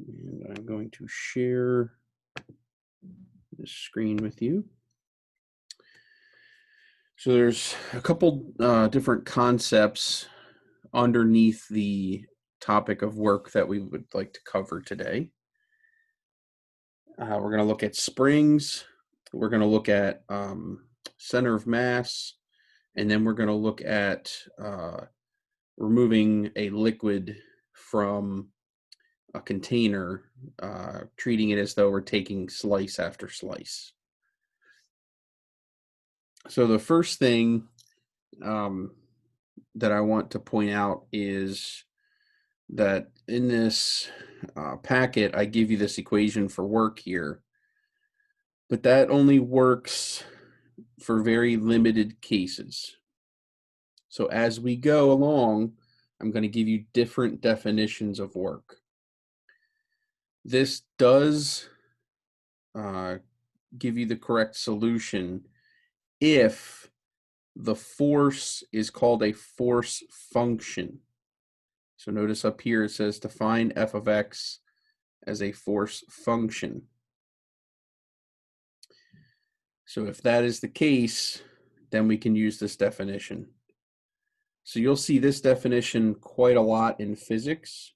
And I'm going to share this screen with you. So there's a couple different concepts underneath the topic of work that we would like to cover today. We're going to look at springs. We're going to look at center of mass, and then we're going to look at removing a liquid from a container, treating it as though we're taking slice after slice. So the first thing that I want to point out is that in this packet, I give you this equation for work here, but that only works for very limited cases. So as we go along, I'm going to give you different definitions of work. This does give you the correct solution if the force is called a force function. So notice up here it says define f of x as a force function. So if that is the case, then we can use this definition. So you'll see this definition quite a lot in physics.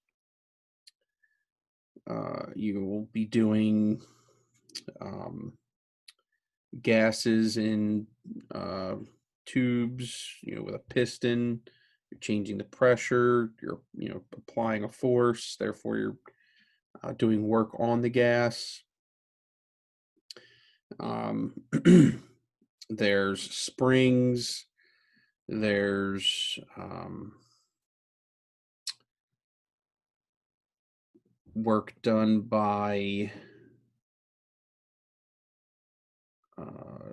You will be doing gases in tubes, with a piston. You're changing the pressure. You're, applying a force. Therefore, you're doing work on the gas. There's springs. There's work done by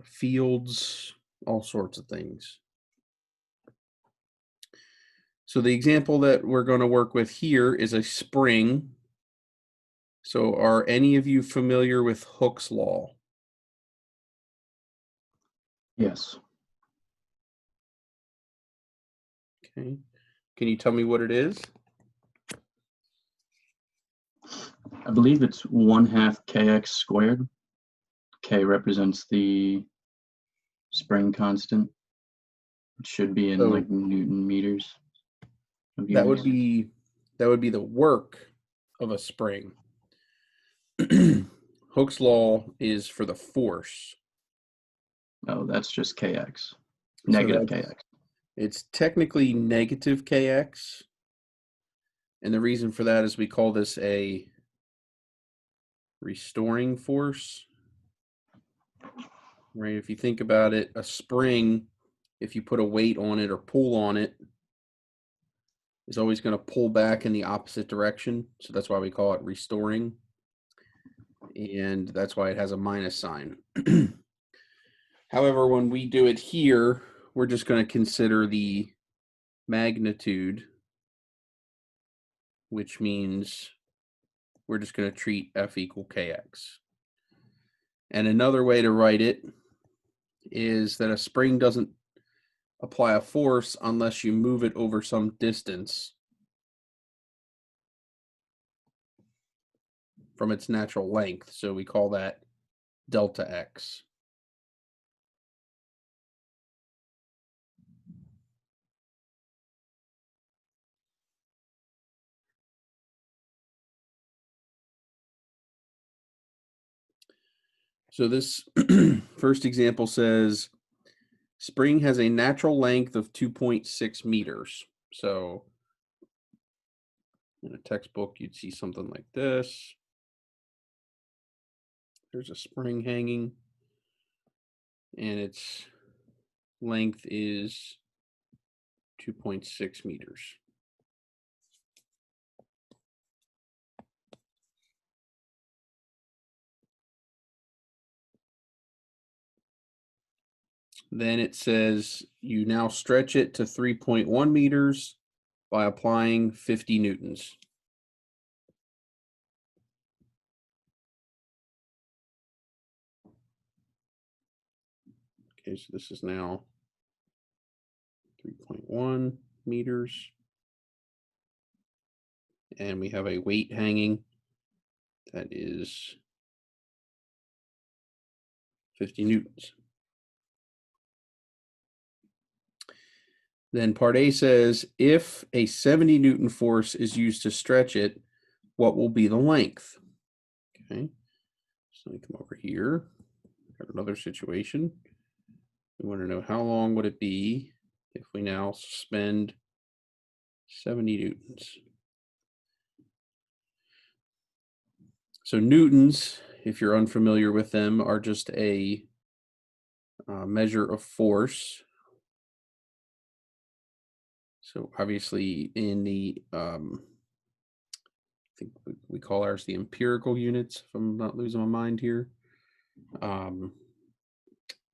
fields, all sorts of things. So the example that we're going to work with here is a spring. So are any of you familiar with Hooke's law? Yes. Okay. Can you tell me what it is? I believe it's 1/2 kx squared. K represents the spring constant. It should be in like Newton meters of That units. would be the work of a spring. Hooke's law is for the force. Oh, that's just kx. Negative kx. It's technically negative kx. And the reason for that is we call this a restoring force. Right? If you think about it, a spring, if you put a weight on it or pull on it, is always going to pull back in the opposite direction. So that's why we call it restoring. And that's why it has a minus sign. However, when we do it here, we're just going to consider the magnitude, which means we're just going to treat F equal kx. And another way to write it is that a spring doesn't apply a force unless you move it over some distance from its natural length. So we call that delta x. So this first example says spring has a natural length of 2.6 meters. So in a textbook, you'd see something like this. There's a spring hanging, and its length is 2.6 meters. Then it says you now stretch it to 3.1 meters by applying 50 newtons. Okay, so this is now 3.1 meters. And we have a weight hanging. That is 50 newtons. Then part A says, if a 70 Newton force is used to stretch it, what will be the length? Okay, so let me come over here. Got another situation. We want to know how long would it be if we now suspend 70 newtons. So newtons, if you're unfamiliar with them, are just a measure of force. So obviously in the, I think we call ours the empirical units, if I'm not losing my mind here.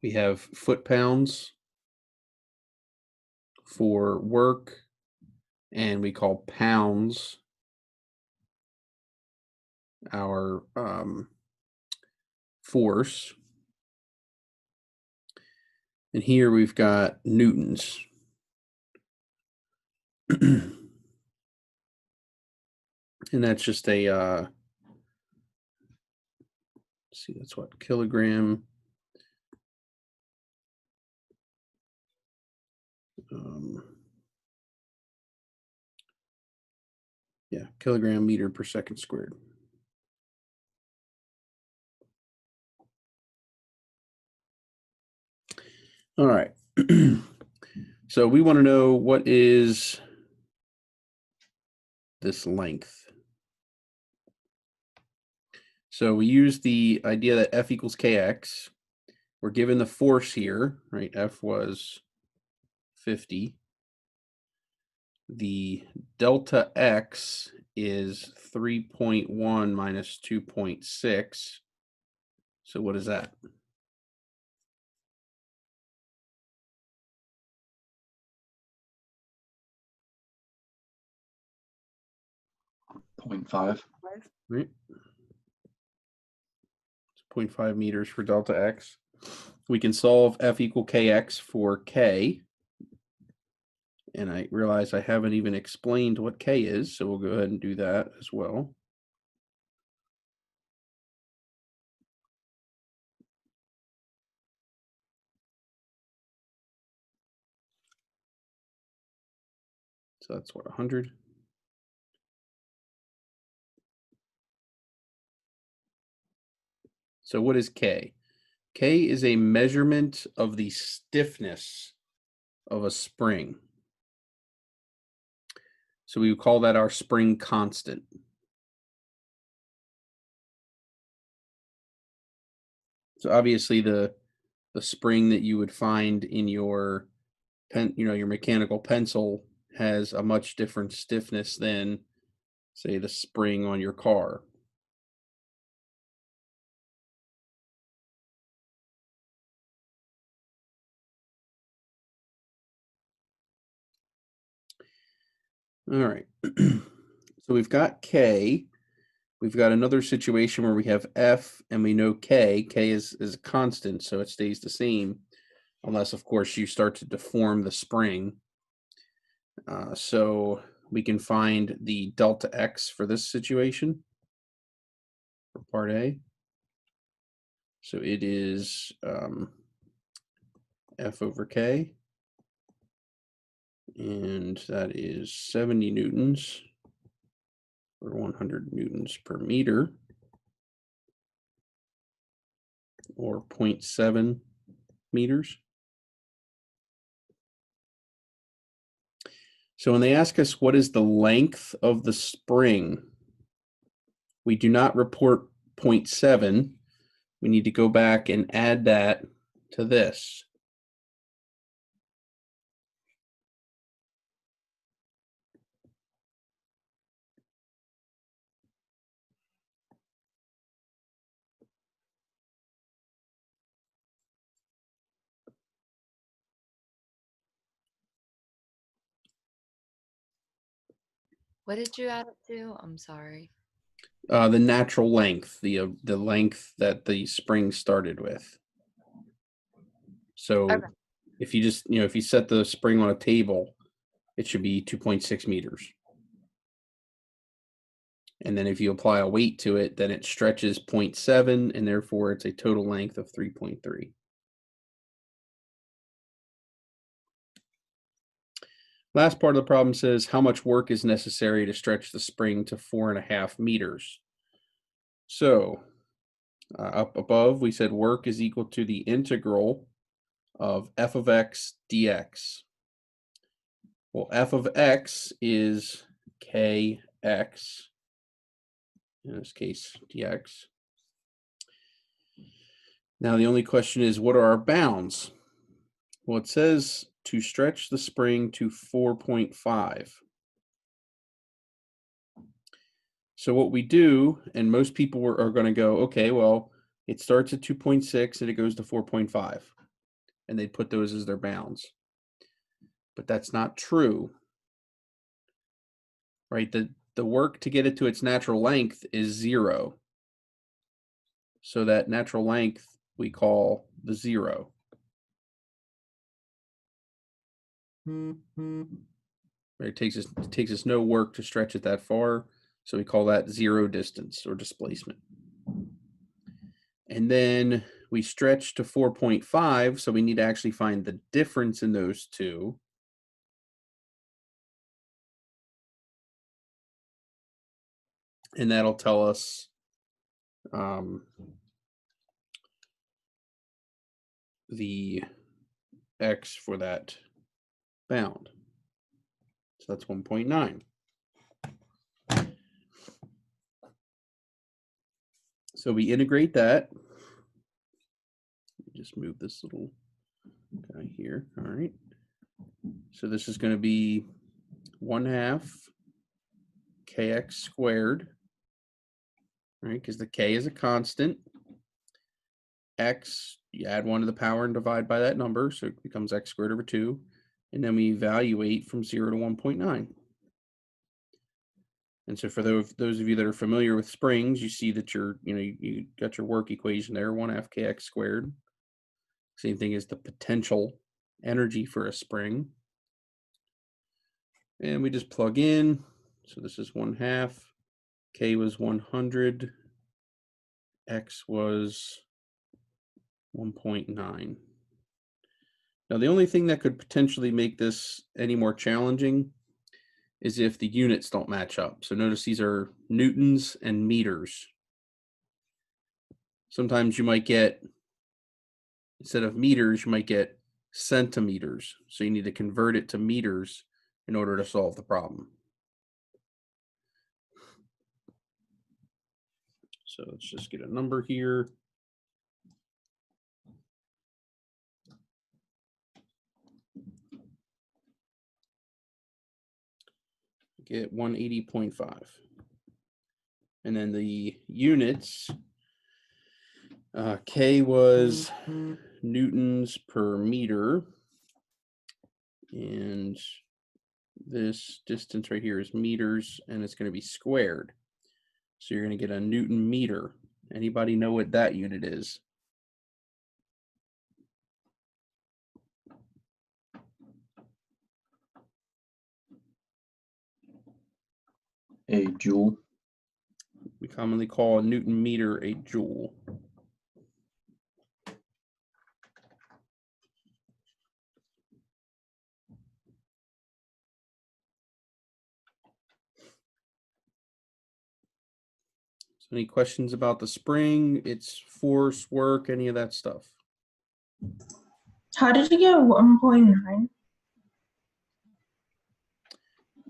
We have foot-pounds for work, and we call pounds our force. And here we've got newtons. And that's just a, let's see, that's what, kilogram. Yeah, kilogram meter per second squared. All right. So we want to know, what is this length? So we use the idea that F equals kx. We're given the force here, right? F was 50. The delta x is 3.1 minus 2.6. So what is that? .5. Right. 0.5 meters for delta x. We can solve F equal kx for k. And I realize I haven't even explained what k is, so we'll go ahead and do that as well. So that's what, 100? So what is K? K is a measurement of the stiffness of a spring. So we would call that our spring constant. So obviously the spring that you would find in your your mechanical pencil has a much different stiffness than, say, the spring on your car. All right. So we've got K. We've got another situation where we have F and we know K. K is a constant, so it stays the same, unless, of course, you start to deform the spring. So we can find the delta X for this situation, for part A. So it is F over K, and that is 70 newtons, or 100 newtons per meter, or 0.7 meters. So when they ask us what is the length of the spring, we do not report 0.7. We need to go back and add that to this. What did you add it to? I'm sorry. The natural length, the length that the spring started with. So Okay. if you just, if you set the spring on a table, it should be 2.6 meters. And then if you apply a weight to it, then it stretches 0.7, and therefore it's a total length of 3.3. Last part of the problem says how much work is necessary to stretch the spring to 4.5 meters. So up above, we said work is equal to the integral of f of x dx. Well, f of x is kx, in this case dx. Now the only question is, what are our bounds? Well, it says to stretch the spring to 4.5. So what we do, and most people are going to go, okay, well, it starts at 2.6 and it goes to 4.5. And they put those as their bounds. But that's not true, right? The work to get it to its natural length is 0. So that natural length we call the 0. Right? It takes us no work to stretch it that far. So we call that 0 distance or displacement. And then we stretch to 4.5, so we need to actually find the difference in those two. And that'll tell us the x for that bound. So that's 1.9. So we integrate that. Just move this little guy here. All right. So this is going to be 1/2 kx squared, right? Because the k is a constant. X, you add 1 to the power and divide by that number, so it becomes x squared over 2. And then we evaluate from 0 to 1.9. And so for those of you that are familiar with springs, you see that you got your work equation there, 1/2 kx squared. Same thing as the potential energy for a spring. And we just plug in. So this is 1/2. K was 100. X was 1.9. Now, the only thing that could potentially make this any more challenging is if the units don't match up. So notice these are newtons and meters. Sometimes you might get, instead of meters, you might get centimeters. So you need to convert it to meters in order to solve the problem. So let's just get a number here. Get 180.5. And then the units, K was newtons per meter. And this distance right here is meters, and it's going to be squared. So you're going to get a Newton meter. Anybody know what that unit is? A joule. We commonly call a Newton meter a joule. So any questions about the spring, its force, work, any of that stuff? How did you get 1.9?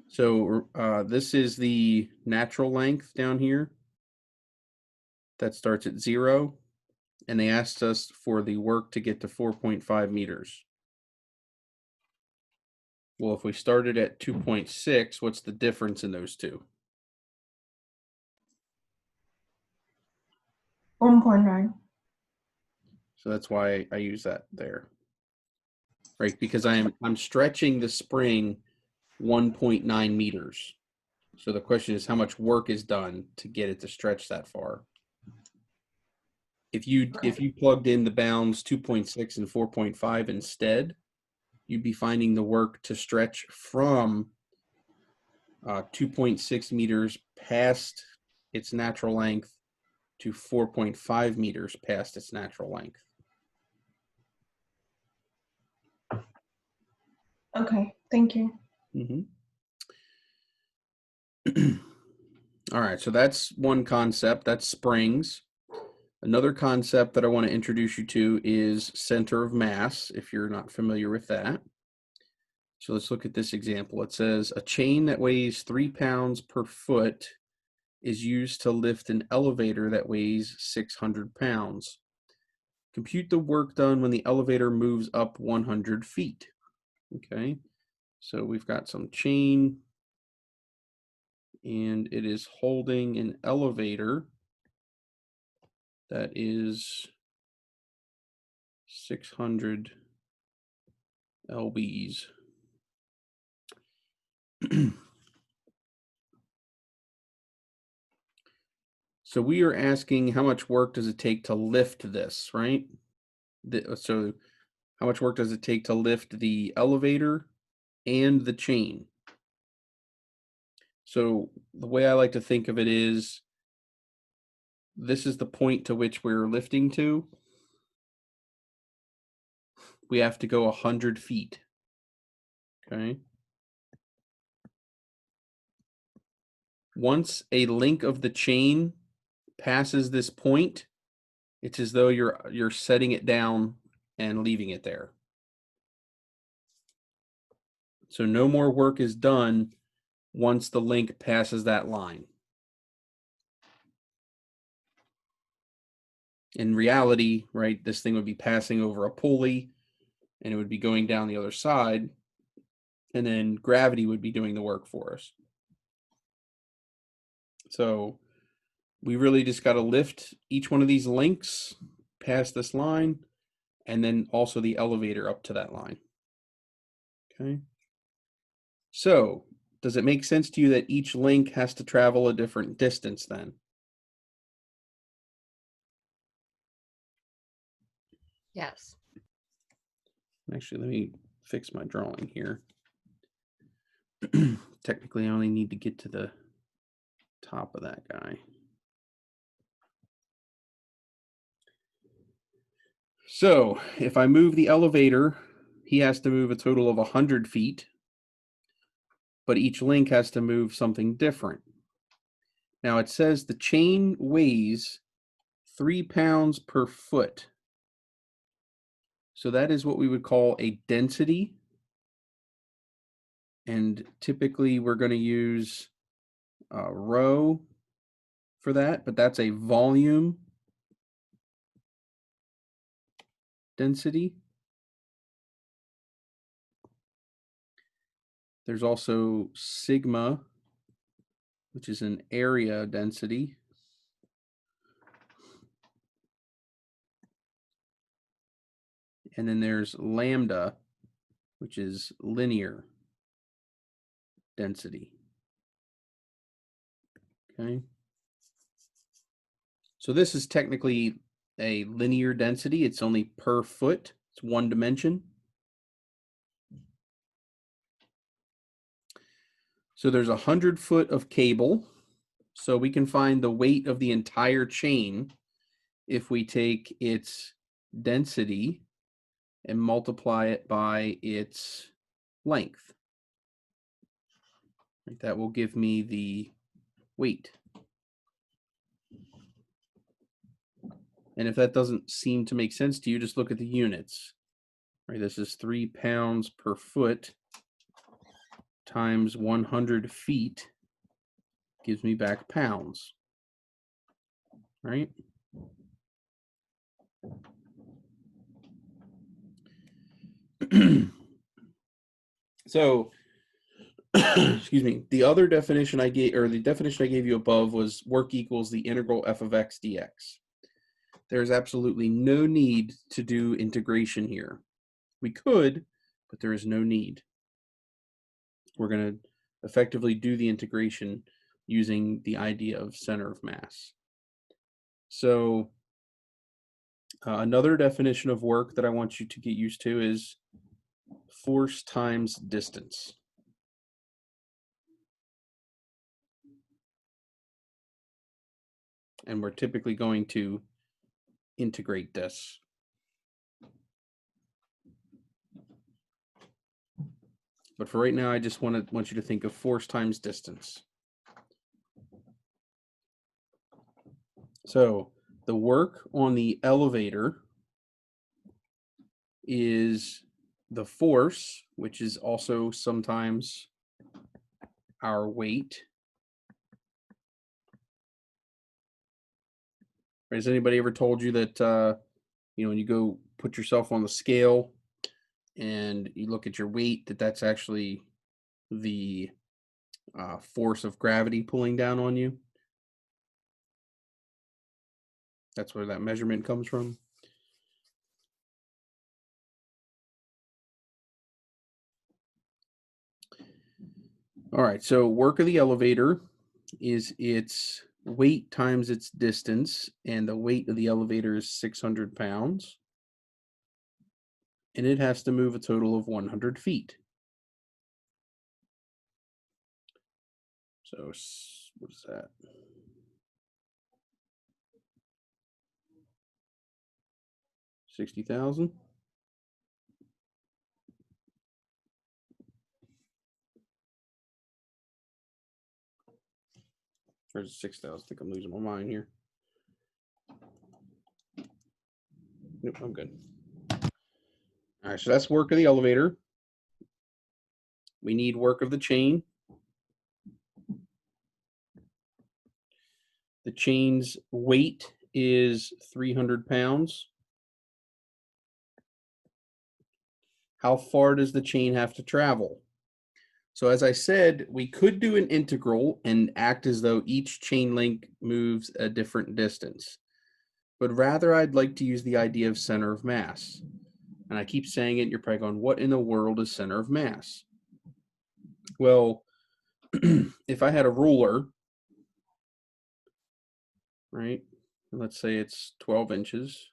So this is the natural length down here. That starts at 0. And they asked us for the work to get to 4.5 meters. Well, if we started at 2.6, what's the difference in those two? 1.9. So that's why I use that there. Right, because I'm stretching the spring 1.9 meters. So the question is how much work is done to get it to stretch that far. If you plugged in the bounds 2.6 and 4.5 instead, you'd be finding the work to stretch from 2.6 meters past its natural length to 4.5 meters past its natural length. Okay, thank you. All right, so that's one concept, that's springs. Another concept that I want to introduce you to is center of mass, if you're not familiar with that. So let's look at this example. It says a chain that weighs 3 pounds per foot is used to lift an elevator that weighs 600 pounds. Compute the work done when the elevator moves up 100 feet. Okay, so we've got some chain, and it is holding an elevator that is 600 lbs. So we are asking how much work does it take to lift this, right? So how much work does it take to lift the elevator and the chain? So the way I like to think of it is, this is the point to which we're lifting to. We have to go 100 feet. Okay. Once a link of the chain passes this point, it's as though you're setting it down and leaving it there. So no more work is done once the link passes that line. In reality, right, this thing would be passing over a pulley and it would be going down the other side, and then gravity would be doing the work for us. So we really just got to lift each one of these links past this line, and then also the elevator up to that line. Okay. So does it make sense to you that each link has to travel a different distance then? Yes. Actually, let me fix my drawing here. Technically, I only need to get to the top of that guy. So if I move the elevator, he has to move a total of 100 feet, but each link has to move something different. Now it says the chain weighs 3 pounds per foot. So that is what we would call a density. And typically we're going to use rho for that, but that's a volume density. There's also sigma, which is an area density. And then there's lambda, which is linear density. Okay. So this is technically a linear density. It's only per foot. It's one dimension. So there's 100 foot of cable. So we can find the weight of the entire chain if we take its density and multiply it by its length. That will give me the weight. And if that doesn't seem to make sense to you, just look at the units. Right, this is 3 pounds per foot times 100 feet gives me back pounds. Right? So, excuse me, the other definition I gave, or the definition I gave you above, was work equals the integral f of x dx. There's absolutely no need to do integration here. We could, but there is no need. We're going to effectively do the integration using the idea of center of mass. So another definition of work that I want you to get used to is force times distance. And we're typically going to integrate this. But for right now, I just want you to think of force times distance. So the work on the elevator is the force, which is also sometimes our weight. Has anybody ever told you that, when you go put yourself on the scale and you look at your weight, that's actually the force of gravity pulling down on you? That's where that measurement comes from. All right, so work of the elevator is its weight times its distance, and the weight of the elevator is 600 pounds. And it has to move a total of 100 feet. So what is that? $60,000. Or is it 6,000? I think I'm losing my mind here. Nope, I'm good. All right, so that's work of the elevator. We need work of the chain. The chain's weight is 300 pounds. How far does the chain have to travel? So as I said, we could do an integral and act as though each chain link moves a different distance. But rather, I'd like to use the idea of center of mass. And I keep saying it, you're probably going, what in the world is center of mass? Well, if I had a ruler, right, and let's say it's 12 inches.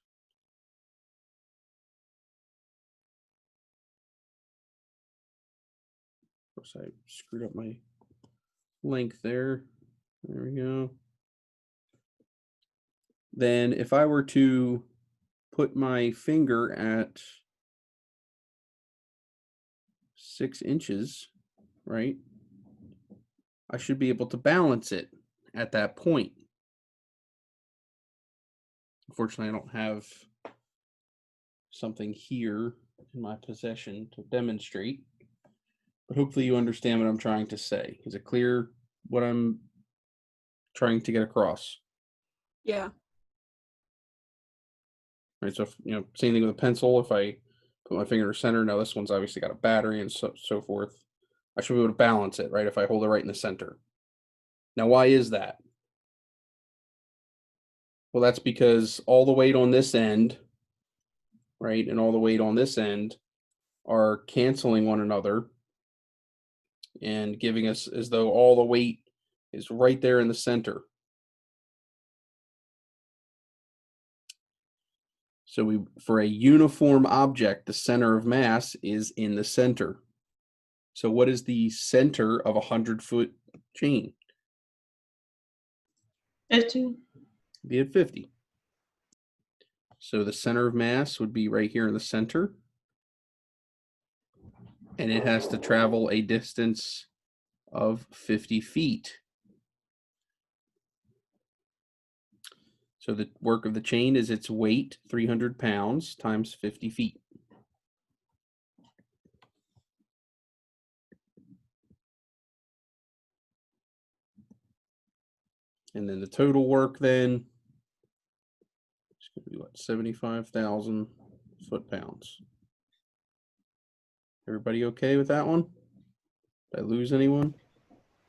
Of course, I screwed up my length there. There we go. Then if I were to put my finger at 6 inches, right, I should be able to balance it at that point. Unfortunately, I don't have something here in my possession to demonstrate, but hopefully you understand what I'm trying to say. Is it clear what I'm trying to get across? Yeah. Right, so if, same thing with a pencil. If I put my finger in the center, now this one's obviously got a battery and so forth. I should be able to balance it, right, if I hold it right in the center. Now, why is that? Well, that's because all the weight on this end, right, and all the weight on this end are canceling one another and giving us as though all the weight is right there in the center. So for a uniform object, the center of mass is in the center. So what is the center of a 100-foot chain? 50. Be at 50. So the center of mass would be right here in the center. And it has to travel a distance of 50 feet. So the work of the chain is its weight, 300 pounds, times 50 feet. And then the total work then is going to be what, 75,000 foot-pounds. Everybody okay with that one? Did I lose anyone?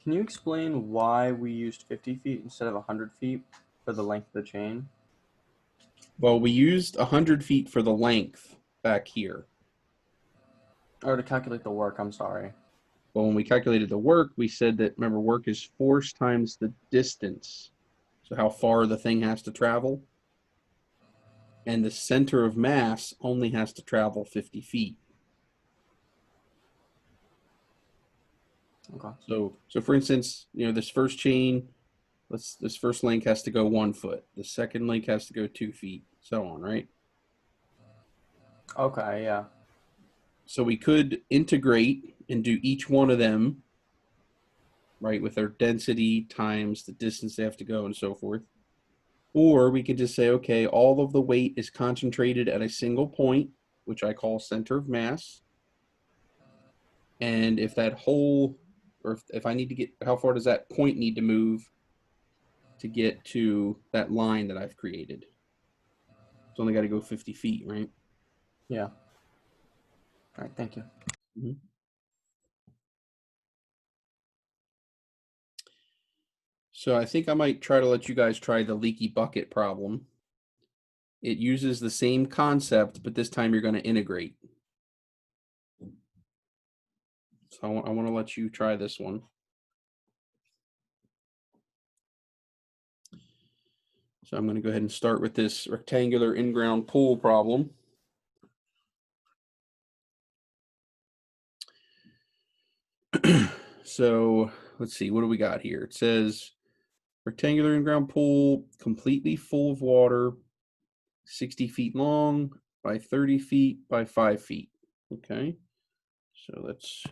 Can you explain why we used 50 feet instead of 100 feet for the length of the chain? Well, we used 100 feet for the length back here. Or to calculate the work, I'm sorry. Well, when we calculated the work, we said that, remember, work is force times the distance. So how far the thing has to travel. And the center of mass only has to travel 50 feet. Okay. So for instance, this first chain, this first link has to go 1 foot. The second link has to go 2 feet, so on, right? Okay, yeah. So we could integrate and do each one of them, right, with their density times the distance they have to go and so forth. Or we could just say, okay, all of the weight is concentrated at a single point, which I call center of mass. And if that whole, or if I need to get, how far does that point need to move to get to that line that I've created? It's only got to go 50 feet, right? Yeah. All right, thank you. Mhm. So I think I might try to let you guys try the leaky bucket problem. It uses the same concept, but this time you're going to integrate. So I want to let you try this one. So I'm going to go ahead and start with this rectangular in-ground pool problem. So let's see, what do we got here? It says rectangular in-ground pool, completely full of water, 60 feet long by 30 feet by 5 feet. Okay, so let's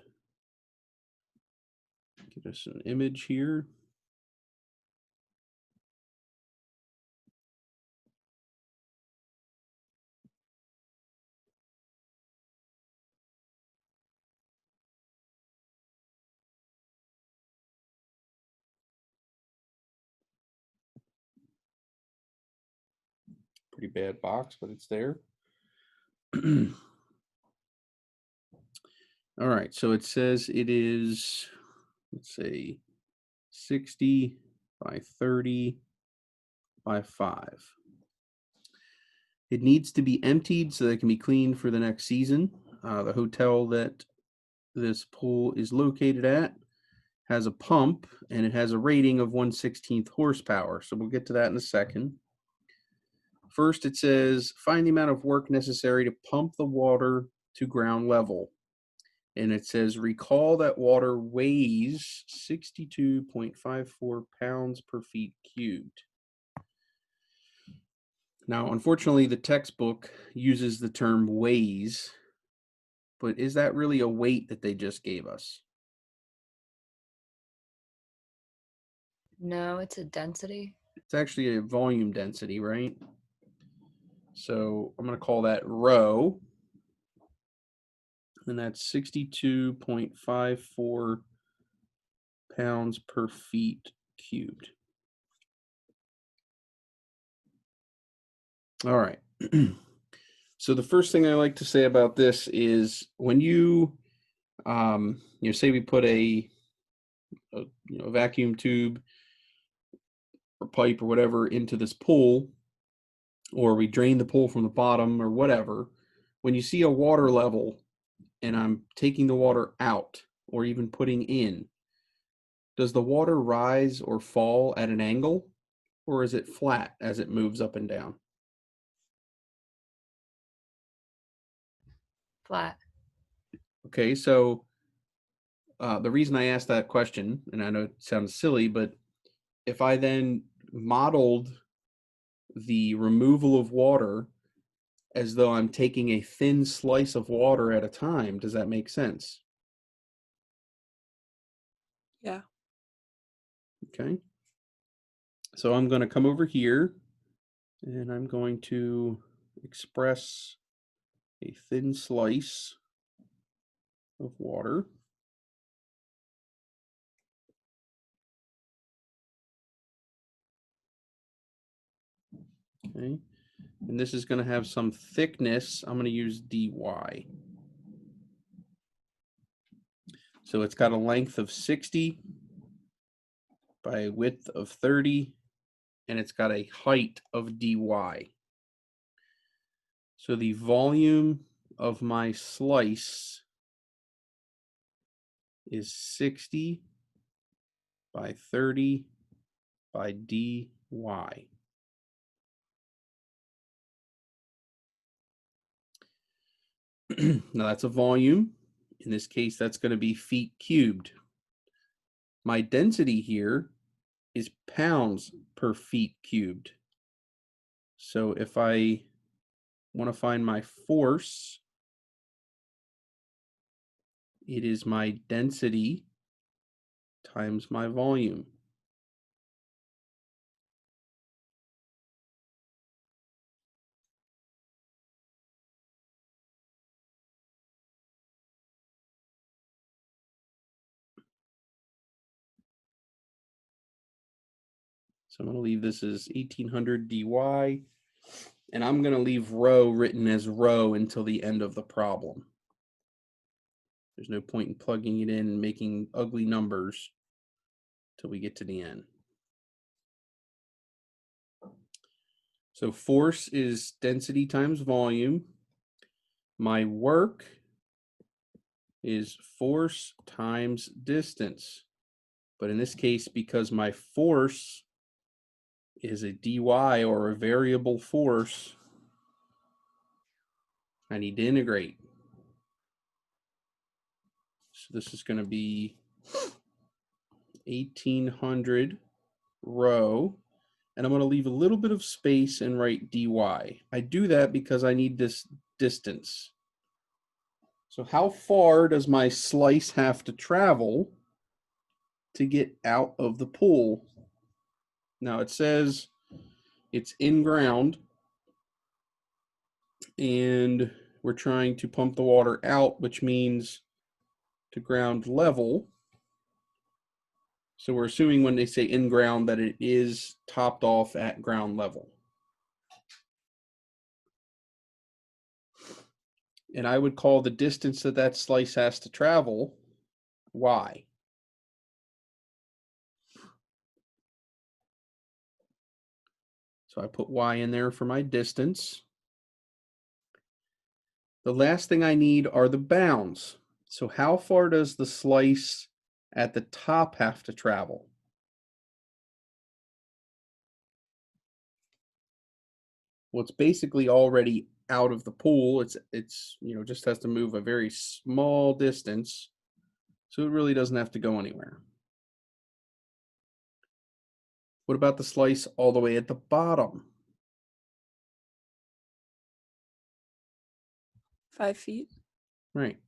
get us an image here. Pretty bad box, but it's there. All right, so it says it is, let's say, 60 by 30 by 5. It needs to be emptied so that it can be cleaned for the next season. The hotel that this pool is located at has a pump and it has a rating of 1/16 horsepower. So we'll get to that in a second. First, it says find the amount of work necessary to pump the water to ground level. And it says recall that water weighs 62.54 pounds per feet cubed. Now, unfortunately, the textbook uses the term weighs, but is that really a weight that they just gave us? No, it's a density. It's actually a volume density, right? So I'm going to call that rho, and that's 62.54 pounds per feet cubed. All right. So the first thing I like to say about this is when you say we put a vacuum tube or pipe or whatever into this pool, or we drain the pool from the bottom or whatever, when you see a water level and I'm taking the water out or even putting in, does the water rise or fall at an angle, or is it flat as it moves up and down? Flat. Okay, so the reason I asked that question, and I know it sounds silly, but if I then modeled the removal of water as though I'm taking a thin slice of water at a time, does that make sense? Yeah. Okay. So I'm going to come over here and I'm going to express a thin slice of water. Okay. And this is going to have some thickness. I'm going to use dy. So it's got a length of 60 by a width of 30, and it's got a height of dy. So the volume of my slice is 60 by 30 by dy. Now that's a volume. In this case, that's going to be feet cubed. My density here is pounds per feet cubed. So if I want to find my force, it is my density times my volume. So I'm going to leave this as 1800 dy, and I'm going to leave rho written as rho until the end of the problem. There's no point in plugging it in and making ugly numbers till we get to the end. So force is density times volume. My work is force times distance. But in this case, because my force is a dy or a variable force, I need to integrate. So this is going to be 1800 rho, and I'm going to leave a little bit of space and write dy. I do that because I need this distance. So how far does my slice have to travel to get out of the pool? Now it says it's in ground, and we're trying to pump the water out, which means to ground level. So we're assuming when they say in ground that it is topped off at ground level. And I would call the distance that that slice has to travel y. So I put y in there for my distance. The last thing I need are the bounds. So how far does the slice at the top have to travel? Well, it's basically already out of the pool. It's just has to move a very small distance. So it really doesn't have to go anywhere. What about the slice all the way at the bottom? 5 feet. Right.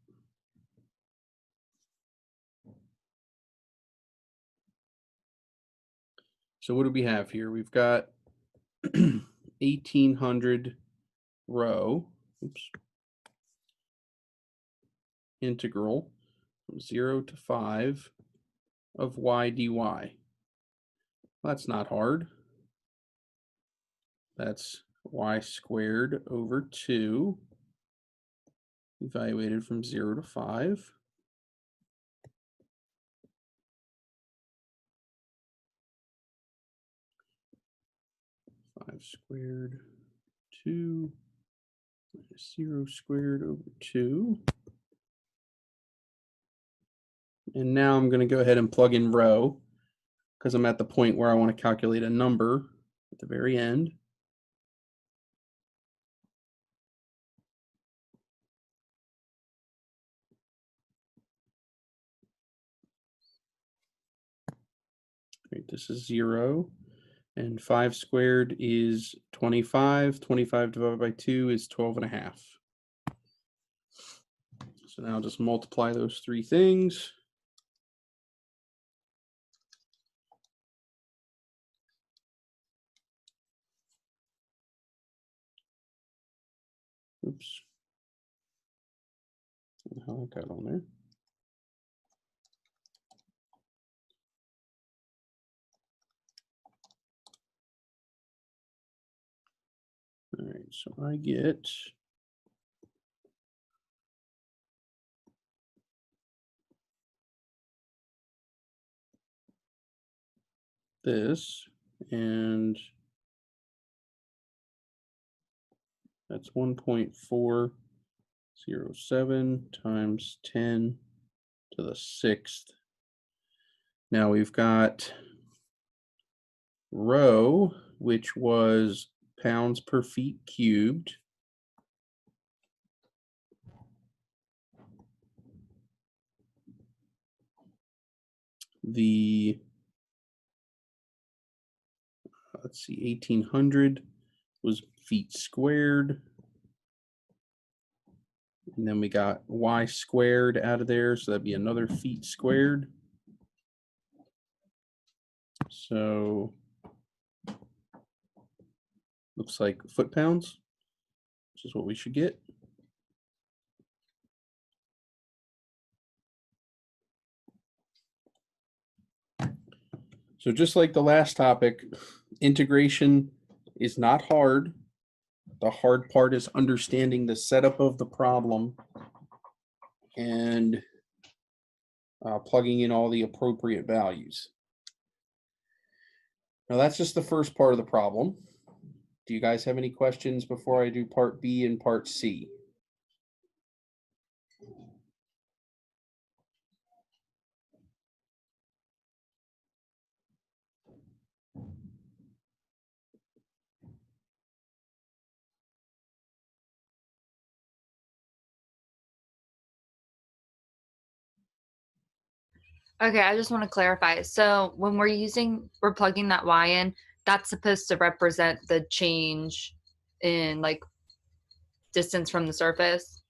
So what do we have here? We've got 1800 rho, integral from 0 to 5 of y dy. That's not hard. That's y squared over 2, evaluated from 0 to 5. Squared 2 minus 0 squared over 2. And now I'm going to go ahead and plug in rho because I'm at the point where I want to calculate a number at the very end. Right, this is 0. And 5 squared is 25. 25 divided by 2 is 12.5. So now just multiply those three things. Oops. How I got on there. All right, so I get this, and that's 1.407 times 10 to the 6th. Now we've got rho, which was pounds per feet cubed. The let's see, 1800 was feet squared. And then we got y squared out of there, so that'd be another feet squared. So looks like foot pounds, which is what we should get. So just like the last topic, integration is not hard. The hard part is understanding the setup of the problem and plugging in all the appropriate values. Now that's just the first part of the problem. Do you guys have any questions before I do part B and part C? Okay, I just want to clarify. So when we're plugging that y in, that's supposed to represent the change in like distance from the surface.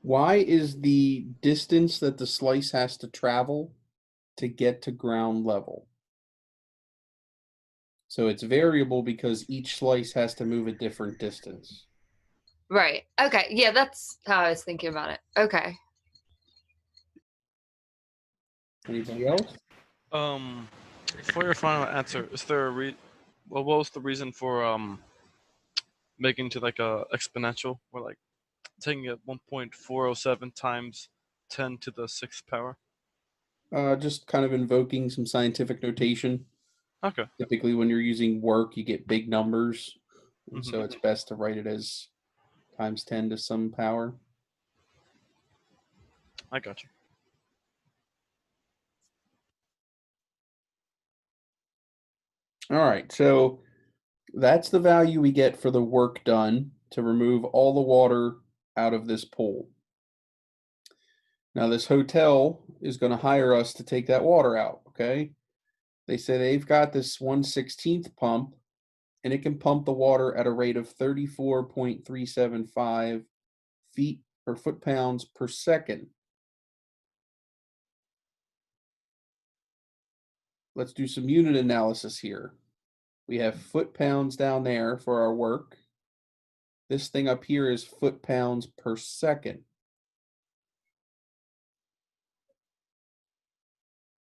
Y is the distance that the slice has to travel to get to ground level. So it's variable because each slice has to move a different distance. Right. Okay. Yeah, that's how I was thinking about it. Okay. Anybody else? For your final answer, is there a what was the reason for making to like a exponential, or like taking it 1.407 times 10 to the sixth power? Just kind of invoking some scientific notation. Okay. Typically, when you're using work, you get big numbers, and so Mhm. it's best to write it as times 10 to some power. I got you. All right, so that's the value we get for the work done to remove all the water out of this pool. Now, this hotel is going to hire us to take that water out, okay? They say they've got this 1/16 pump, and it can pump the water at a rate of 34.375 feet per foot-pounds per second. Let's do some unit analysis here. We have foot-pounds down there for our work. This thing up here is foot-pounds per second.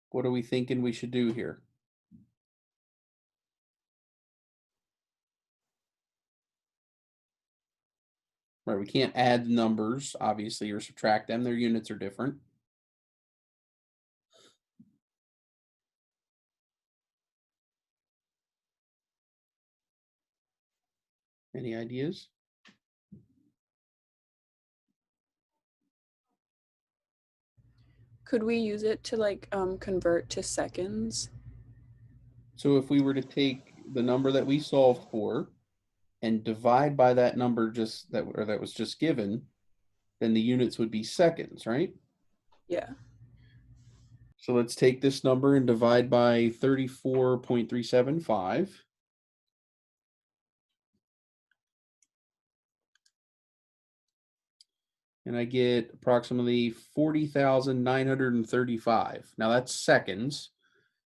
What are we thinking we should do here? Right, we can't add numbers, obviously, or subtract them. Their units are different. Any ideas? Could we use it to like convert to seconds? So if we were to take the number that we solved for and divide by that number that was just given, then the units would be seconds, right? Yeah. So let's take this number and divide by 34.375. And I get approximately 40,935. Now that's seconds,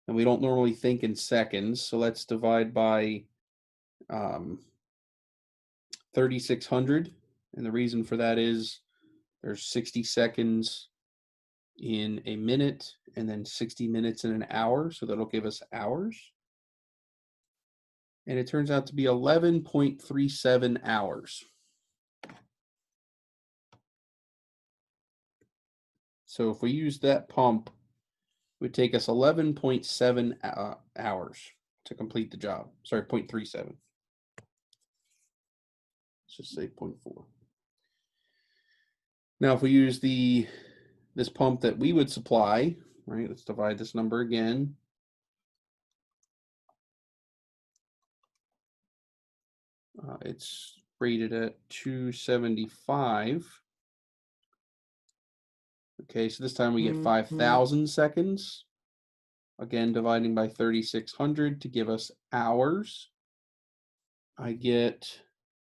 and we don't normally think in seconds. So let's divide by 3,600. And the reason for that is there's 60 seconds in a minute and then 60 minutes in an hour. So that'll give us hours. And it turns out to be 11.37 hours. So if we use that pump, it would take us 11.7 hours to complete the job. Sorry, 0.37. Let's just say 0.4. Now, if we use this pump that we would supply, right? Let's divide this number again. It's rated at 275. Okay, so this time we get 5,000 seconds. again, dividing by 3,600 to give us hours, I get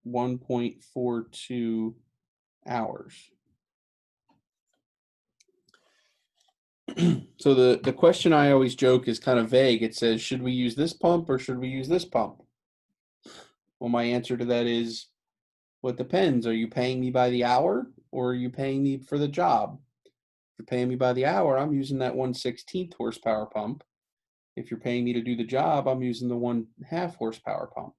1.42 hours. So the question I always joke is kind of vague. It says, should we use this pump or should we use this pump? Well, my answer to that is, well, it depends. Are you paying me by the hour or are you paying me for the job? If you're paying me by the hour, I'm using that 1/16 horsepower pump. If you're paying me to do the job, I'm using the 1/2 horsepower pump.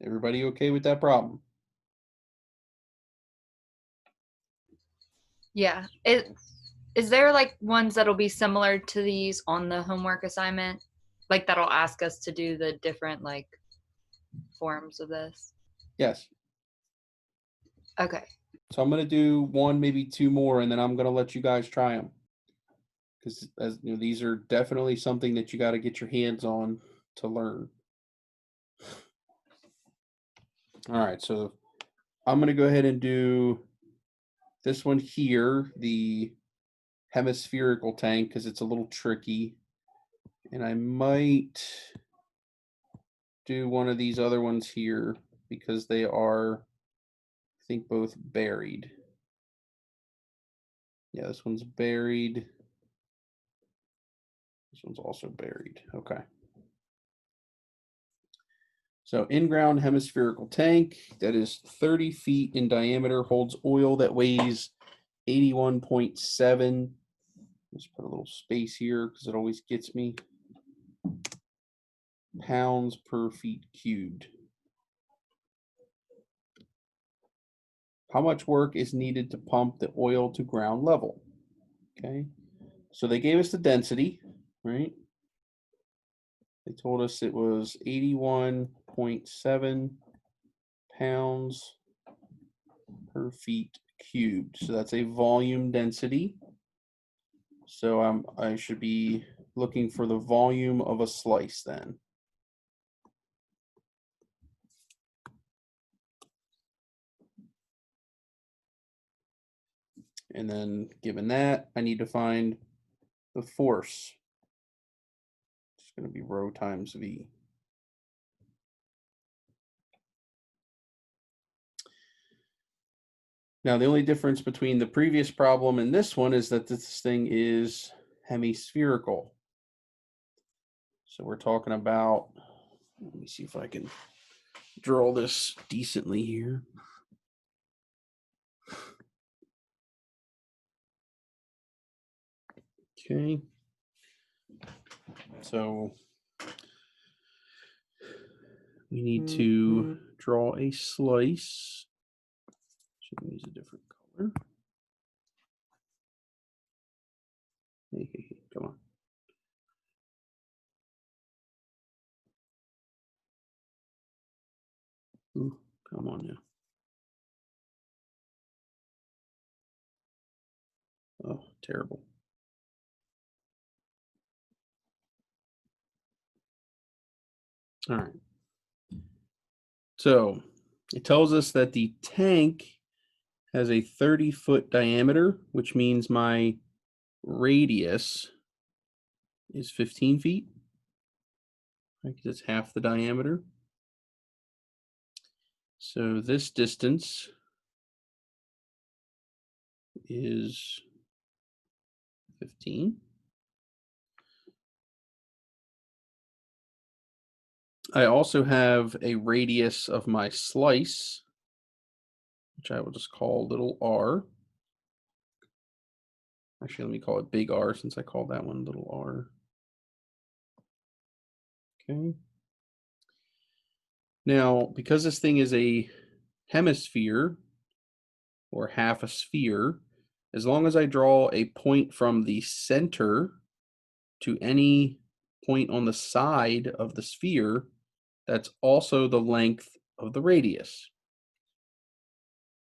Everybody okay with that problem? Yeah. Is there like ones that'll be similar to these on the homework assignment? Like that'll ask us to do the different like forms of this? Yes. Okay. So I'm going to do one, maybe two more, and then I'm going to let you guys try them. Because as you know, these are definitely something that you got to get your hands on to learn. All right, so I'm going to go ahead and do this one here, the hemispherical tank, because it's a little tricky. And I might do one of these other ones here because they are, I think, both buried. Yeah, this one's buried. This one's also buried. Okay. So in-ground hemispherical tank that is 30 feet in diameter, holds oil that weighs 81.7. Let's put a little space here because it always gets me. Pounds per feet cubed. How much work is needed to pump the oil to ground level? Okay. So they gave us the density, right? They told us it was 81.7 pounds per feet cubed. So that's a volume density. So I should be looking for the volume of a slice then. And then given that, I need to find the force. It's going to be rho times V. Now, the only difference between the previous problem and this one is that this thing is hemispherical. So we're talking about, let me see if I can draw this decently here. Okay. So we need to draw a slice. Should use a different color. Hey, come on. Ooh, come on now. Oh, terrible. All right. So it tells us that the tank has a 30-foot diameter, which means my radius is 15 feet. Right, because it's half the diameter. So this distance is 15. I also have a radius of my slice, which I will just call little r. Actually, let me call it big R since I called that one little r. Okay. Now, because this thing is a hemisphere or half a sphere, as long as I draw a point from the center to any point on the side of the sphere, that's also the length of the radius.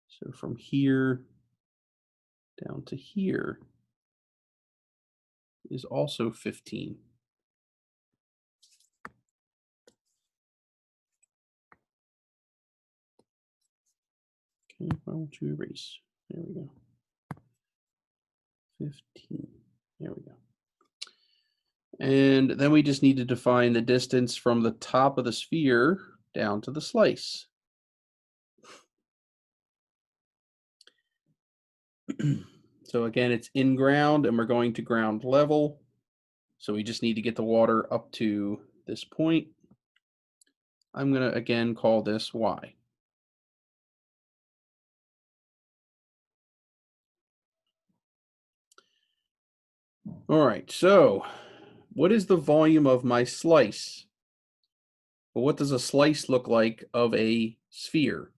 So from here down to here is also 15. Okay, why won't you erase? There we go. 15. There we go. And then we just need to define the distance from the top of the sphere down to the slice. So again, it's in ground and we're going to ground level. So we just need to get the water up to this point. I'm going to again call this Y. All right, so what is the volume of my slice? Well, what does a slice look like of a sphere?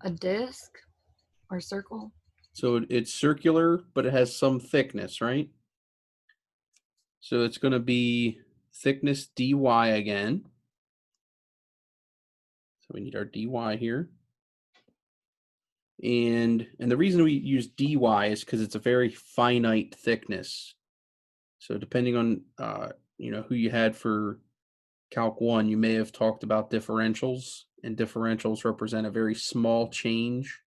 A disc or circle? So it's circular, but it has some thickness, right? So it's going to be thickness dy again. So we need our dy here. And the reason we use dy is because it's a very finite thickness. So depending on who you had for Calc 1, you may have talked about differentials, and differentials represent a very small change.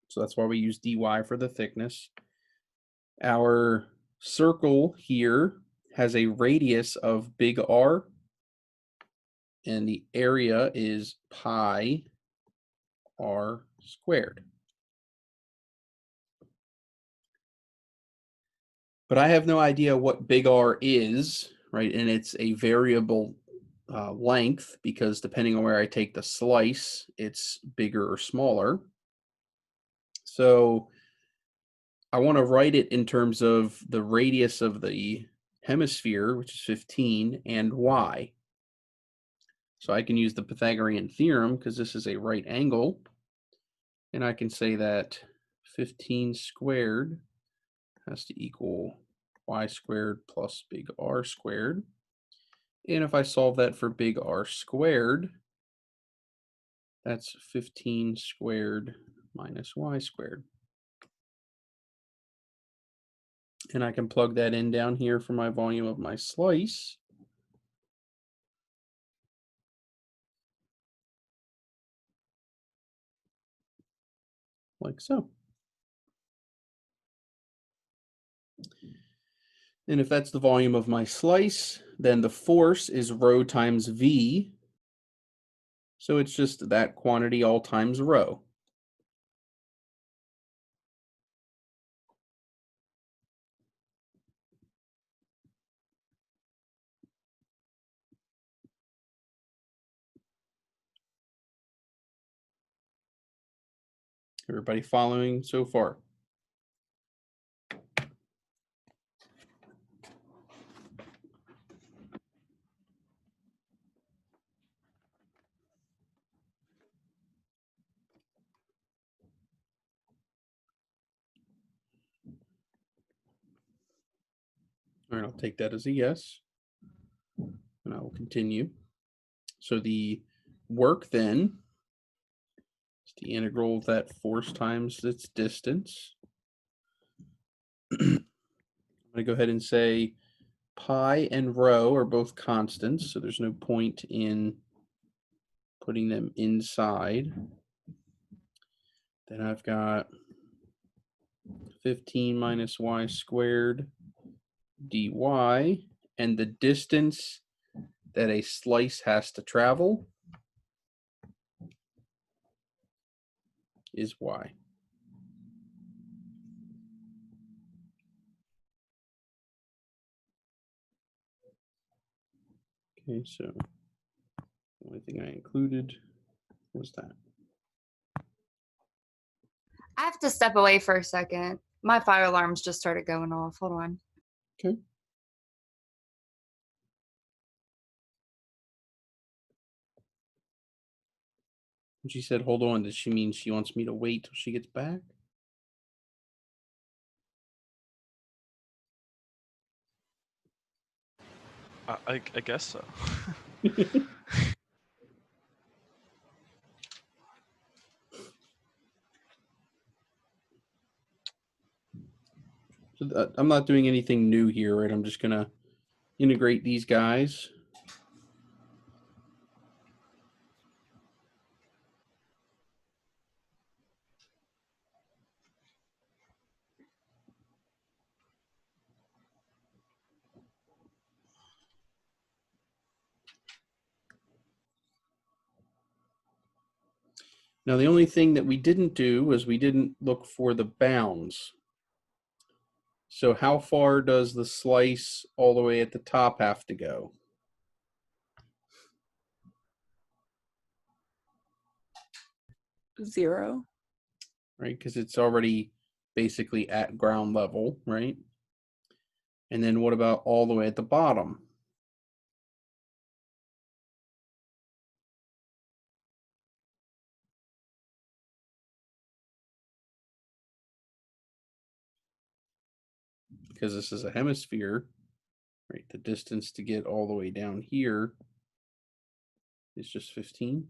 So that's why we use dy for the thickness. Our circle here has a radius of big R, and the area is pi r squared. But I have no idea what big R is, right? And it's a variable length because depending on where I take the slice, it's bigger or smaller. So I want to write it in terms of the radius of the hemisphere, which is 15, and y. So I can use the Pythagorean theorem because this is a right angle. And I can say that 15 squared has to equal y squared plus big R squared. And if I solve that for big R squared, that's 15 squared minus y squared. And I can plug that in down here for my volume of my slice. Like so. And if that's the volume of my slice, then the force is rho times V. So it's just that quantity all times rho. Everybody following so far? All right, I'll take that as a yes. And I will continue. So the work then is the integral of that force times its distance. I'm going to go ahead and say pi and rho are both constants, so there's no point in putting them inside. Then I've got 15 minus y squared dy, and the distance that a slice has to travel is y. Okay, so the only thing I included was that. I have to step away for a second. My fire alarms just started going off. Hold on. Okay. When she said, hold on, does she mean she wants me to wait till she gets back? I guess so. So I'm not doing anything new here, right? I'm just gonna integrate these guys. Now, the only thing that we didn't do was we didn't look for the bounds. So how far does the slice all the way at the top have to go? Zero. Right, because it's already basically at ground level, right? And then what about all the way at the bottom? Because this is a hemisphere, right? The distance to get all the way down here is just 15.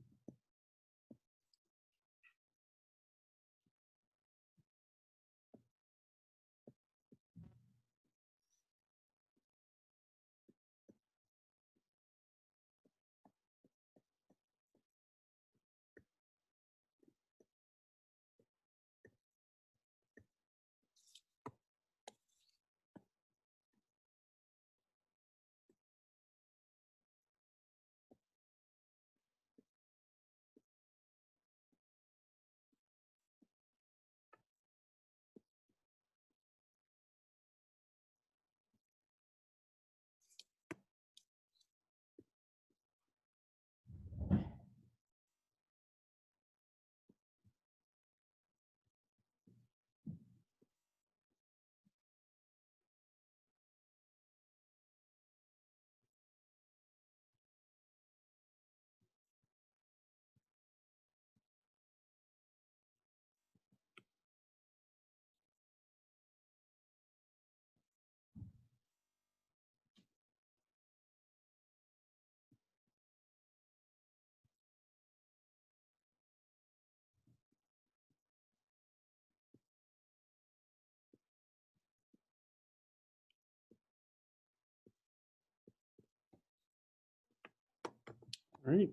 All right.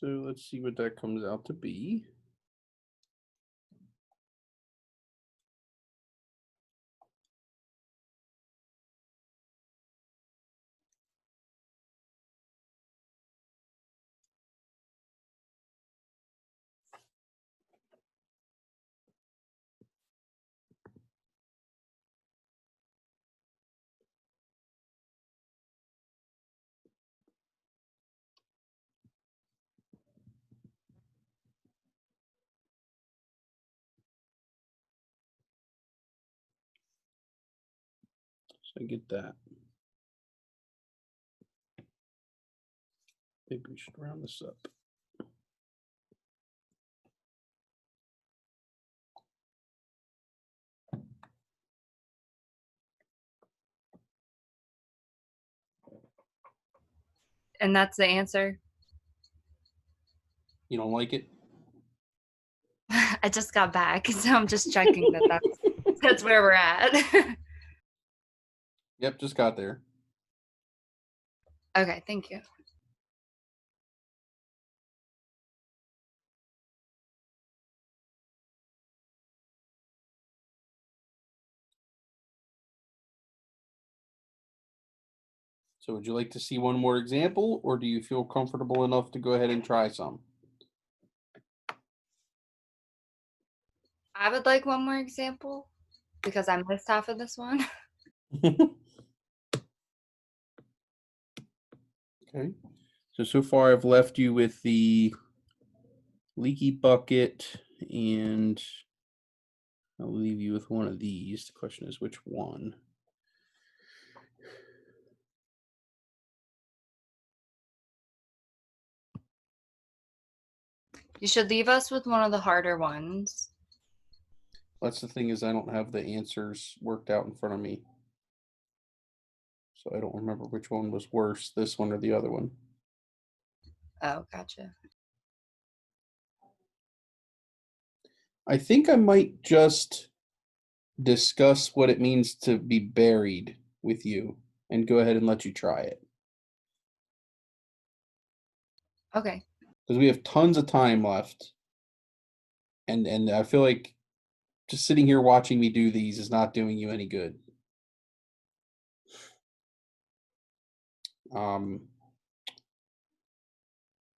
So let's see what that comes out to be. So I get that. Maybe we should round this up. And that's the answer. You don't like it? I just got back, so I'm just checking that that's where we're at. Yep, just got there. Okay, thank you. So would you like to see one more example, or do you feel comfortable enough to go ahead and try some? I would like one more example because I missed half of this one. Okay. So far I've left you with the leaky bucket, and I'll leave you with one of these. The question is which one? You should leave us with one of the harder ones. That's the thing, is I don't have the answers worked out in front of me. So I don't remember which one was worse, this one or the other one. Oh, gotcha. I think I might just discuss what it means to be buried with you and go ahead and let you try it. Okay. Because we have tons of time left. And I feel like just sitting here watching me do these is not doing you any good.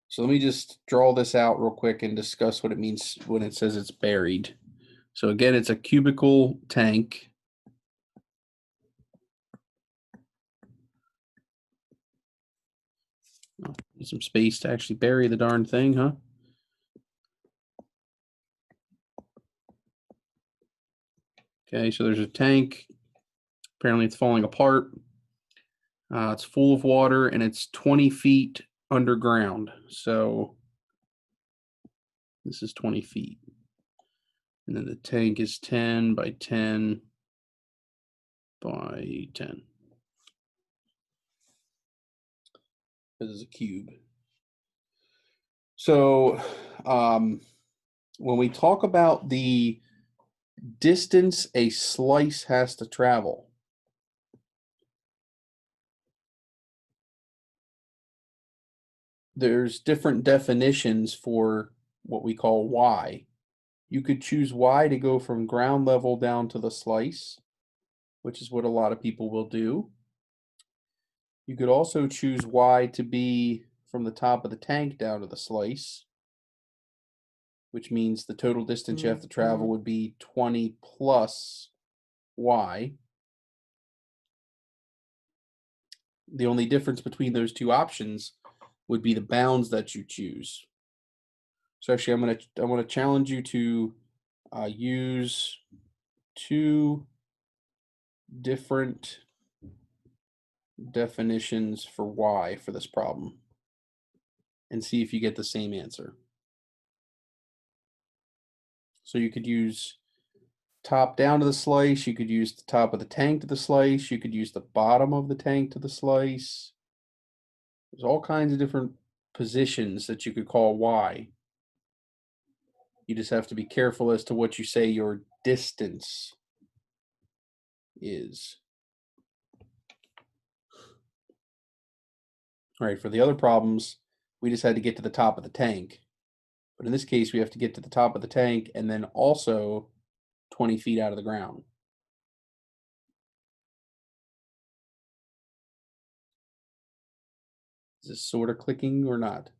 So let me just draw this out real quick and discuss what it means when it says it's buried. So again, it's a cubical tank. Oh, need some space to actually bury the darn thing, huh? Okay, so there's a tank. Apparently it's falling apart. It's full of water and it's 20 feet underground. So this is 20 feet. And then the tank is 10 by 10 by 10. This is a cube. So when we talk about the distance a slice has to travel, there's different definitions for what we call y. You could choose y to go from ground level down to the slice, which is what a lot of people will do. You could also choose y to be from the top of the tank down to the slice, which means the total distance you have to travel would be 20 plus y. The only difference between those two options would be the bounds that you choose. So actually, I want to challenge you to use two different definitions for y for this problem and see if you get the same answer. So you could use top down to the slice, you could use the top of the tank to the slice, you could use the bottom of the tank to the slice. There's all kinds of different positions that you could call y. You just have to be careful as to what you say your distance is. All right, for the other problems, we just had to get to the top of the tank. But in this case, we have to get to the top of the tank and then also 20 feet out of the ground. Is this sort of clicking or not?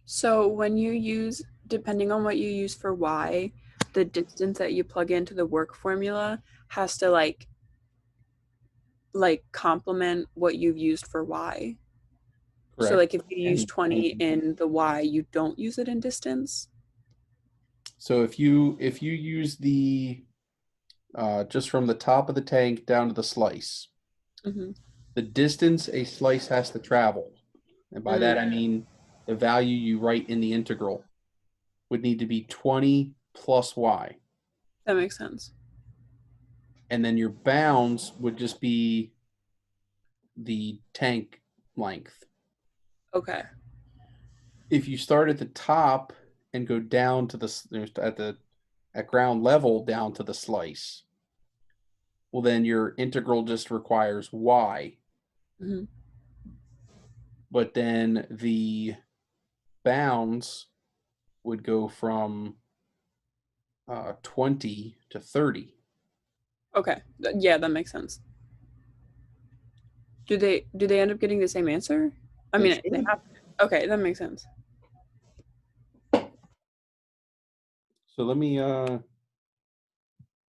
So when you use, depending on what you use for y, the distance that you plug into the work formula has to like complement what you've used for y. Correct. So like if you use And 20 in the y, you don't use it in distance. so if you use the just from the top of the tank down to the slice, the distance a slice has to travel, and by that I mean the value you write in the integral would need to be 20 plus y. That makes sense. And then your bounds would just be the tank length. Okay. If you start at the top and go down to the at ground level down to the slice, well then your integral just requires y. But then the bounds would go from 20 to 30. Okay. Yeah, that makes sense. Do they end up getting the same answer? I mean, they have. Okay, that makes sense. So let me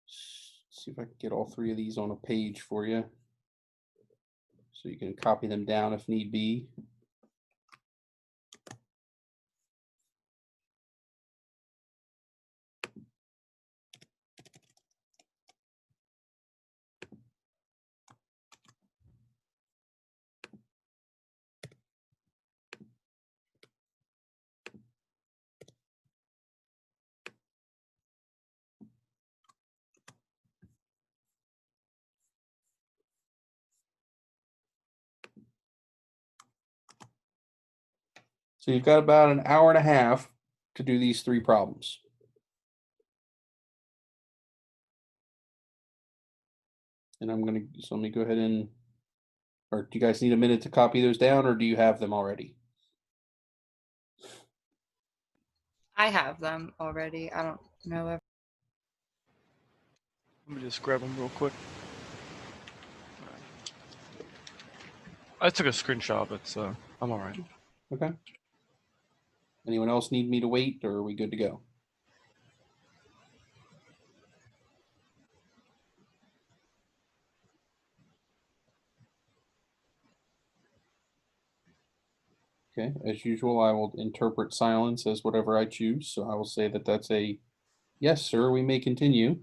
see if I can get all three of these on a page for you, so you can copy them down if need be. So you've got about an hour and a half to do these 3 problems. And so let me go ahead and, or do you guys need a minute to copy those down, or do you have them already? I have them already. I don't know if Let me just grab them real quick. I took a screenshot of it, so I'm all right. Okay. Anyone else need me to wait, or are we good to go? Okay, as usual, I will interpret silence as whatever I choose. So I will say that that's a yes, sir, we may continue.